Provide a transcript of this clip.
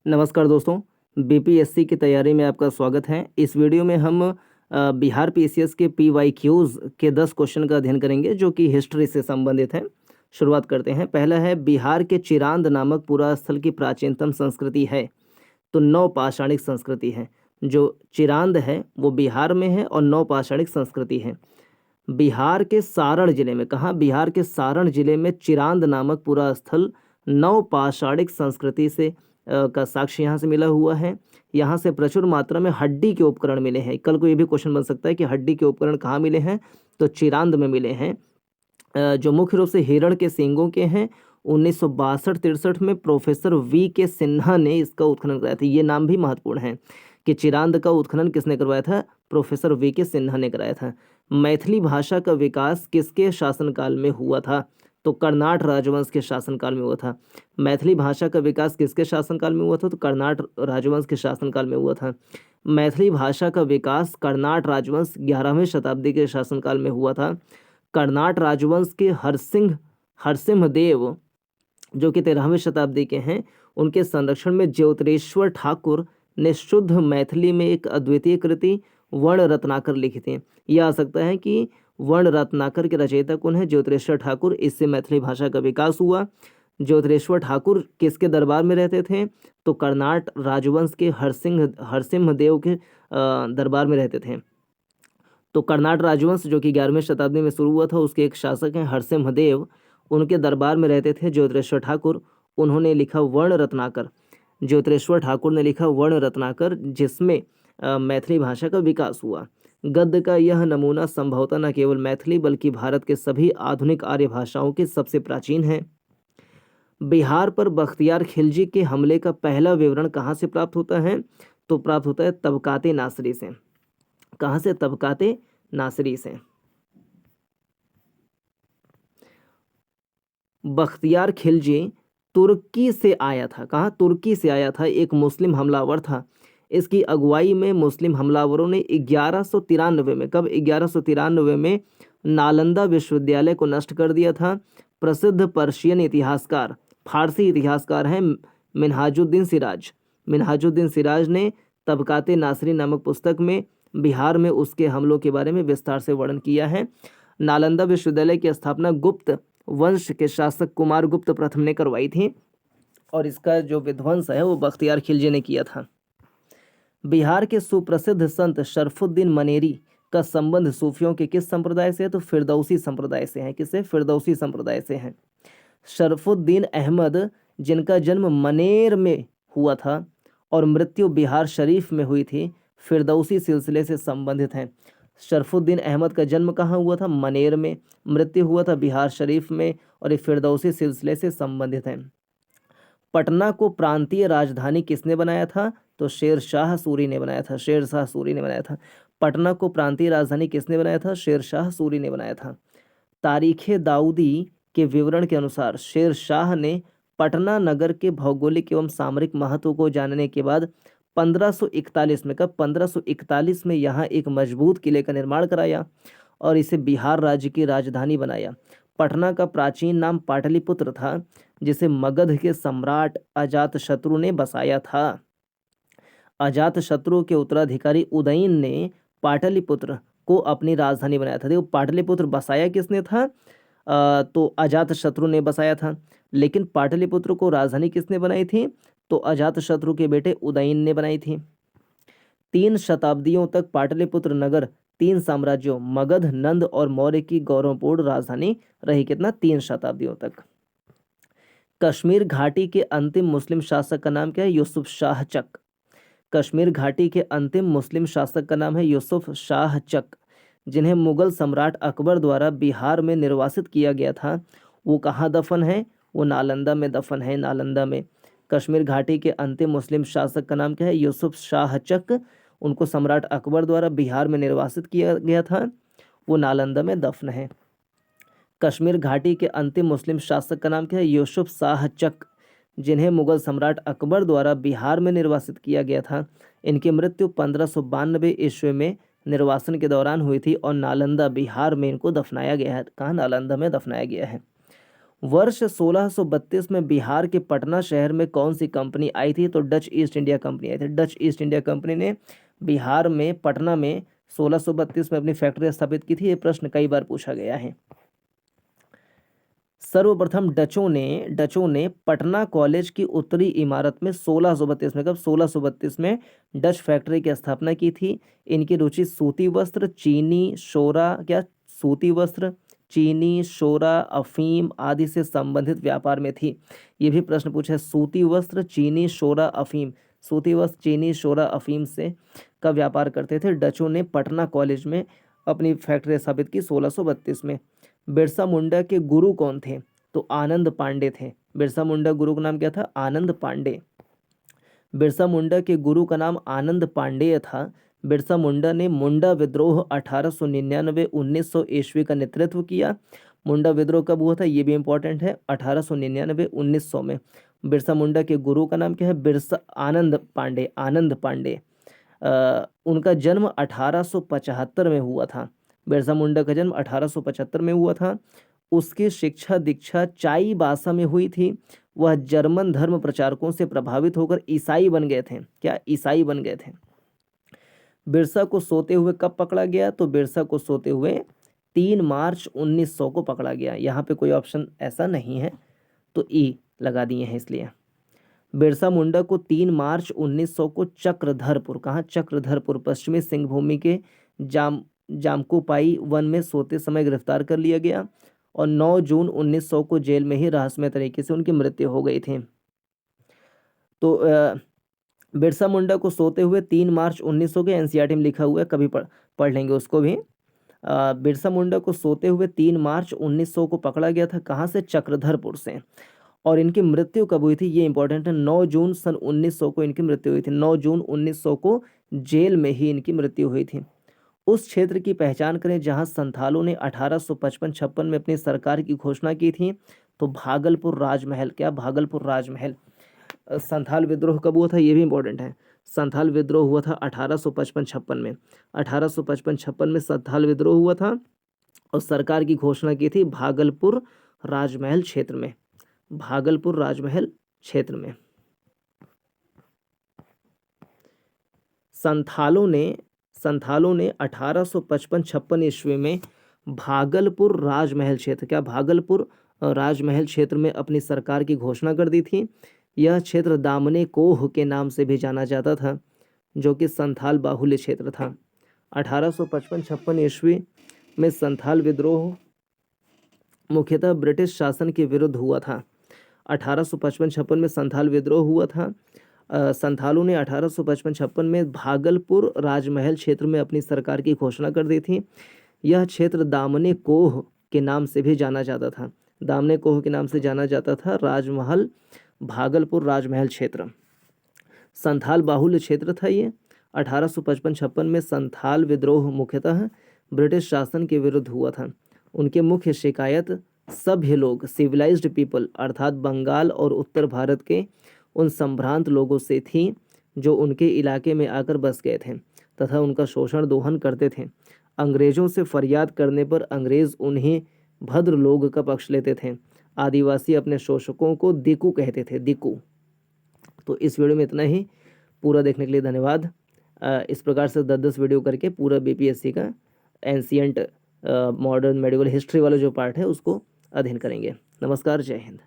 नमस्कार दोस्तों, बीपीएससी की तैयारी में आपका स्वागत है। इस वीडियो में हम बिहार पीसीएस के पीवाईक्यूज के 10 क्वेश्चन का अध्ययन करेंगे जो कि हिस्ट्री से संबंधित हैं। शुरुआत करते हैं। पहला है, बिहार के चिरांद नामक पुरा स्थल की प्राचीनतम संस्कृति है। तो नवपाषाणिक संस्कृति है। जो चिरांद है वो बिहार में है और नवपाषाणिक संस्कृति है। बिहार के सारण जिले में, कहाँ? बिहार के सारण जिले में चिरांद नामक पुरा स्थल नवपाषाणिक संस्कृति से का साक्ष्य यहाँ से मिला हुआ है। यहाँ से प्रचुर मात्रा में हड्डी के उपकरण मिले हैं। कल को ये भी क्वेश्चन बन सकता है कि हड्डी के उपकरण कहाँ मिले हैं, तो चिरांद में मिले हैं। जो मुख्य रूप से हिरण के सींगों के हैं। 1962-63 में प्रोफेसर वी के सिन्हा ने इसका उत्खनन कराया था। ये नाम भी महत्वपूर्ण है कि चिरांद का उत्खनन किसने करवाया था? प्रोफेसर वी के सिन्हा ने कराया था। मैथिली भाषा का विकास किसके शासनकाल में हुआ था? तो कर्नाट राजवंश के शासनकाल में हुआ था। मैथिली भाषा का विकास किसके शासनकाल में हुआ था? तो कर्नाट राजवंश के शासनकाल में हुआ था। मैथिली भाषा का विकास कर्नाट राजवंश 11वीं शताब्दी के शासनकाल में हुआ था। कर्नाट राजवंश के हरसिंहदेव जो कि 13वीं शताब्दी के हैं, उनके संरक्षण में ज्योतिरेश्वर ठाकुर ने शुद्ध मैथिली में एक अद्वितीय कृति वर्ण रत्नाकर लिखी थी। यह आ सकता है कि वर्ण रत्नाकर के रचयिता कौन है? ज्योतिरेश्वर ठाकुर। इससे मैथिली भाषा का विकास हुआ। ज्योतिरेश्वर ठाकुर किसके दरबार में रहते थे? तो कर्नाट राजवंश के हरसिंहदेव के दरबार में रहते थे। तो कर्नाट राजवंश जो कि 11वीं शताब्दी में शुरू हुआ था, उसके एक शासक हैं हरसिंहदेव, उनके दरबार में रहते थे ज्योतिरेश्वर ठाकुर। उन्होंने लिखा वर्ण रत्नाकर। ज्योतिरेश्वर ठाकुर ने लिखा वर्ण रत्नाकर, जिसमें मैथिली भाषा का विकास हुआ। गद्य का यह नमूना संभवतः न केवल मैथिली बल्कि भारत के सभी आधुनिक आर्य भाषाओं के सबसे प्राचीन है। बिहार पर बख्तियार खिलजी के हमले का पहला विवरण कहाँ से प्राप्त होता है? तो प्राप्त होता है तबकाते नासरी से। कहाँ से? तबकाते नासरी से। बख्तियार खिलजी तुर्की से आया था। कहाँ? तुर्की से आया था। एक मुस्लिम हमलावर था। इसकी अगुवाई में मुस्लिम हमलावरों ने 1193 में, कब? 1193 में नालंदा विश्वविद्यालय को नष्ट कर दिया था। प्रसिद्ध पर्शियन इतिहासकार, फारसी इतिहासकार हैं मिन्हाजुद्दीन सिराज। मिन्हाजुद्दीन सिराज ने तबकाते नासरी नामक पुस्तक में बिहार में उसके हमलों के बारे में विस्तार से वर्णन किया है। नालंदा विश्वविद्यालय की स्थापना गुप्त वंश के शासक कुमार गुप्त प्रथम ने करवाई थी और इसका जो विध्वंस है वो बख्तियार खिलजी ने किया था। बिहार के सुप्रसिद्ध संत शरफुद्दीन मनेरी का संबंध सूफियों के किस संप्रदाय से है? तो फिरदौसी संप्रदाय से है। किससे? फिरदौसी संप्रदाय से है। शरफुद्दीन अहमद, जिनका जन्म मनेर में हुआ था और मृत्यु बिहार शरीफ में हुई थी, फिरदौसी सिलसिले से संबंधित हैं। शरफुद्दीन अहमद का जन्म कहाँ हुआ था? मनेर में। मृत्यु हुआ था बिहार शरीफ में और ये फिरदौसी सिलसिले से संबंधित हैं। पटना को प्रांतीय राजधानी किसने बनाया था? तो शेर शाह सूरी ने बनाया था। शेर शाह सूरी ने बनाया था। पटना को प्रांतीय राजधानी किसने बनाया था? शेर शाह सूरी ने बनाया था। तारीखे दाऊदी के विवरण के अनुसार शेर शाह ने पटना नगर के भौगोलिक एवं सामरिक महत्व को जानने के बाद 1541 में, कब? 1541 में यहाँ एक मजबूत किले का निर्माण कराया और इसे बिहार राज्य की राजधानी बनाया। पटना का प्राचीन नाम पाटलिपुत्र था, जिसे मगध के सम्राट अजातशत्रु ने बसाया था। अजातशत्रु के उत्तराधिकारी उदयन ने पाटलिपुत्र को अपनी राजधानी बनाया था। देखो, पाटलिपुत्र बसाया किसने था? तो अजातशत्रु ने बसाया था। लेकिन पाटलिपुत्र को राजधानी किसने बनाई थी? तो अजातशत्रु के बेटे उदयन ने बनाई थी। 3 शताब्दियों तक पाटलिपुत्र नगर 3 साम्राज्यों मगध, नंद और मौर्य की गौरवपूर्ण राजधानी रही। कितना? 3 शताब्दियों तक। कश्मीर घाटी के अंतिम मुस्लिम शासक का नाम क्या है? यूसुफ शाह चक। कश्मीर घाटी के अंतिम मुस्लिम शासक का नाम है यूसुफ शाह चक, जिन्हें मुगल सम्राट अकबर द्वारा बिहार में निर्वासित किया गया था। वो कहाँ दफन है? वो नालंदा में दफन है। नालंदा में। कश्मीर घाटी के अंतिम मुस्लिम शासक का नाम क्या है? यूसुफ शाह चक। उनको सम्राट अकबर द्वारा बिहार में निर्वासित किया गया था। वो नालंदा में दफन है। कश्मीर घाटी के अंतिम मुस्लिम शासक का नाम क्या है? यूसुफ शाह चक, जिन्हें मुगल सम्राट अकबर द्वारा बिहार में निर्वासित किया गया था। इनकी मृत्यु 1592 ईस्वी में निर्वासन के दौरान हुई थी और नालंदा बिहार में इनको दफनाया गया है। कहाँ? नालंदा में दफनाया गया है। वर्ष 1632 में बिहार के पटना शहर में कौन सी कंपनी आई थी? तो डच ईस्ट इंडिया कंपनी आई थी। डच ईस्ट इंडिया कंपनी ने बिहार में पटना में 1632 में अपनी फैक्ट्री स्थापित की थी। ये प्रश्न कई बार पूछा गया है। सर्वप्रथम डचों ने पटना कॉलेज की उत्तरी इमारत में 1632 में, कब? 1632 में डच फैक्ट्री की स्थापना की थी। इनकी रुचि सूती वस्त्र, चीनी, शोरा, क्या? सूती वस्त्र, चीनी, शोरा, अफीम आदि से संबंधित व्यापार में थी। ये भी प्रश्न पूछा है। सूती वस्त्र, चीनी, शोरा, अफीम। सूती वस्त्र, चीनी, शोरा, अफीम से का व्यापार करते थे। डचों ने पटना कॉलेज में अपनी फैक्ट्री स्थापित की 1632 में। बिरसा मुंडा के गुरु कौन थे? तो आनंद पांडे थे। बिरसा मुंडा गुरु का नाम क्या था? आनंद पांडे। बिरसा मुंडा के गुरु का नाम आनंद पांडेय था। बिरसा मुंडा ने मुंडा विद्रोह 1899-1900 ईस्वी का नेतृत्व किया। मुंडा विद्रोह कब हुआ था? ये भी इंपॉर्टेंट है, 1899-1900 में। बिरसा मुंडा के गुरु का नाम क्या है? बिरसा आनंद पांडे। आनंद पांडे। उनका जन्म 1875 में हुआ था। बिरसा मुंडा का जन्म 1875 में हुआ था। उसकी शिक्षा दीक्षा चाईबासा में हुई थी। वह जर्मन धर्म प्रचारकों से प्रभावित होकर ईसाई बन गए थे। क्या? ईसाई बन गए थे। बिरसा को सोते हुए कब पकड़ा गया? तो बिरसा को सोते हुए 3 मार्च 1900 को पकड़ा गया। यहाँ पे कोई ऑप्शन ऐसा नहीं है, तो ई लगा दिए हैं इसलिए। बिरसा मुंडा को 3 मार्च 1900 को चक्रधरपुर, कहाँ? चक्रधरपुर, पश्चिमी सिंहभूमि के जामकोपाई वन में सोते समय गिरफ्तार कर लिया गया और 9 जून 1900 को जेल में ही रहस्यमय तरीके से उनकी मृत्यु हो गई थी। तो बिरसा मुंडा को सोते हुए 3 मार्च 1900 के एनसीईआरटी में लिखा हुआ है, कभी पढ़ लेंगे उसको भी। बिरसा मुंडा को सोते हुए 3 मार्च 1900 को पकड़ा गया था। कहाँ से? चक्रधरपुर से। और इनकी मृत्यु कब हुई थी? ये इंपॉर्टेंट है। 9 जून सन 1900 को इनकी मृत्यु हुई थी। 9 जून 1900 को जेल में ही इनकी मृत्यु हुई थी। उस क्षेत्र की पहचान करें जहां संथालों ने 1855-56 में अपनी सरकार की घोषणा की थी। तो भागलपुर राजमहल। क्या? भागलपुर राजमहल। संथाल विद्रोह कब हुआ था? ये भी इंपॉर्टेंट है। संथाल विद्रोह हुआ था 1855-56 में। 1855-56 में संथाल विद्रोह हुआ था और सरकार की घोषणा की थी भागलपुर राजमहल क्षेत्र में। भागलपुर राजमहल क्षेत्र में संथालों ने 1855-56 ईस्वी में भागलपुर राजमहल क्षेत्र, क्या? भागलपुर राजमहल क्षेत्र में अपनी सरकार की घोषणा कर दी थी। यह क्षेत्र दामने कोह के नाम से भी जाना जाता था, जो कि संथाल बाहुल्य क्षेत्र था। 1855-56 ईस्वी में संथाल विद्रोह मुख्यतः ब्रिटिश शासन के विरुद्ध हुआ था। 1855-56 में संथाल विद्रोह हुआ था। संथालों ने 1855-56 में भागलपुर राजमहल क्षेत्र में अपनी सरकार की घोषणा कर दी थी। यह क्षेत्र दामने कोह के नाम से भी जाना जाता था। दामने कोह के नाम से जाना जाता था राजमहल, भागलपुर राजमहल क्षेत्र। संथाल बाहुल्य क्षेत्र था ये। 1855-56 में संथाल विद्रोह मुख्यतः ब्रिटिश शासन के विरुद्ध हुआ था। उनके मुख्य शिकायत सभ्य लोग, सिविलाइज्ड पीपल, अर्थात बंगाल और उत्तर भारत के उन संभ्रांत लोगों से थी जो उनके इलाके में आकर बस गए थे तथा उनका शोषण दोहन करते थे। अंग्रेजों से फरियाद करने पर अंग्रेज उन्हें भद्र लोग का पक्ष लेते थे। आदिवासी अपने शोषकों को दिकू कहते थे, दिकू। तो इस वीडियो में इतना ही। पूरा देखने के लिए धन्यवाद। इस प्रकार से 10-10 वीडियो करके पूरा बीपीएससी का एंशिएंट मॉडर्न मेडिकल हिस्ट्री वाला जो पार्ट है उसको अध्ययन करेंगे। नमस्कार, जय हिंद।